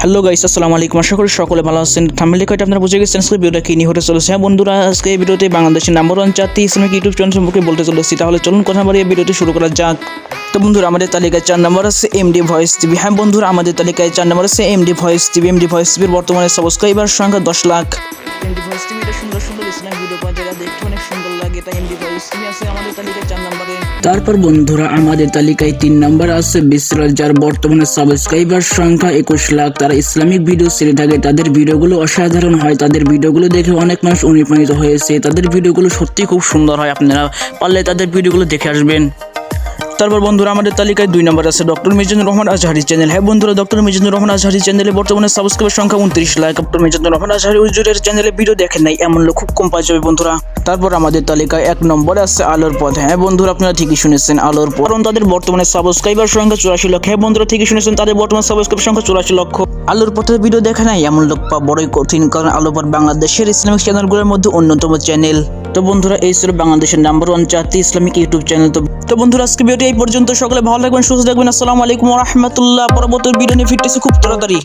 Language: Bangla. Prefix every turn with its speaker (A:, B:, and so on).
A: হ্যালো গাইস, আসসালামু আলাইকুম। আশা করি সকলে ভালো আছেন। থাম্বনেল দেখে আপনারা বুঝে গেছেন আজকে ভিডিওটা কি নিয়ে হতে চলেছে। হ্যাঁ বন্ধুরা, আজকে এই ভিডিওতে বাংলাদেশের নাম্বার 1 জাতি ইসলামিক ইউটিউব চ্যানেল সম্পর্কে বলতে চলেছি। তাহলে চলুন কথা বাড়িয়ে ভিডিওটি শুরু করা যাক। তো বন্ধুরা, আমাদের তালিকায় 4 নম্বর আছে এমডি ভয়েস টিভি। হ্যাঁ বন্ধুরা, আমাদের তালিকায় 4 নম্বর আছে MD voice TV. MD voice টিভির বর্তমানে সাবস্ক্রাইবার সংখ্যা 10 লাখ। এমডি ভয়েস টিভিটা সুন্দর সুন্দর ইসলামিক ভিডিও পাওয়া যায়, দেখতে অনেক সুন্দর লাগে। তাই এমডি ভয়েস টিভি আছে আমাদের তালিকায় 4 নম্বরে। তারপর বন্ধুরা, আমাদের তালিকায় 3 নম্বর আছে বিসরাজ, যার বর্তমানে সাবস্ক্রাইবার সংখ্যা 21 লাখ। তারা ইসলামিক ভিডিও ছেড়ে থাকে, তাদের ভিডিওগুলো অসাধারণ হয়, তাদের ভিডিওগুলো দেখে অনেক মানুষ অনুপ্রাণিত হয়েছে। তাদের ভিডিওগুলো সত্যি খুব সুন্দর হয়, আপনারা পারলে তাদের ভিডিওগুলো দেখে আসবেন। তারপর বন্ধুরা, আমাদের তালিকায় 2 নম্বর আছে ডক্টর মিজানুর রহমান আজহারি চ্যানেল। হ্যাঁ বন্ধুরা, ডক্টর মিজানুর রহমান আজহারি চ্যানেলে বর্তমানে সাবস্ক্রাইবার সংখ্যা 29 লাখ। ডক্টর মিজানুর রহমান আজহারি হুজুরের চ্যানেলে ভিডিও দেখেন নাই এমন লোক খুব কম পাওয়া যাবে বন্ধুরা। তারপর আমাদের তালিকায় 1 নম্বরে আছে আলোর পথ। হ্যাঁ বন্ধুরা, আপনারা ঠিকই শুনেছেন, আলোর পথ। কারণ তাদের বর্তমানে সাবস্ক্রাইবার সংখ্যা 84 লক্ষ। হ্যাঁ বন্ধুরা, ঠিকই শুনেছেন, তাদের বর্তমানে সাবস্ক্রাইবার সংখ্যা 84 লক্ষ। আলোর পথের ভিডিও দেখে নাই এমন লোক পাওয়া বড়ই কঠিন, কারণ আলোর পথ বাংলাদেশের ইসলামিক চ্যানেলগুলোর মধ্যে অন্যতম চ্যানেল। তো বন্ধুরা, এই ছিল বাংলাদেশের নাম্বার 1 জাতি ইসলামিক ইউটিউব চ্যানেল। তো বন্ধুরা, আজকে ভিডিওটি এই পর্যন্ত। সকলে ভালো থাকবেন, সুস্থ থাকবেন। আসসালামু আলাইকুম ওয়া রাহমাতুল্লাহ। পরবর্তী ভিডিও নিয়ে ফিরতেছি খুব তাড়াতাড়ি।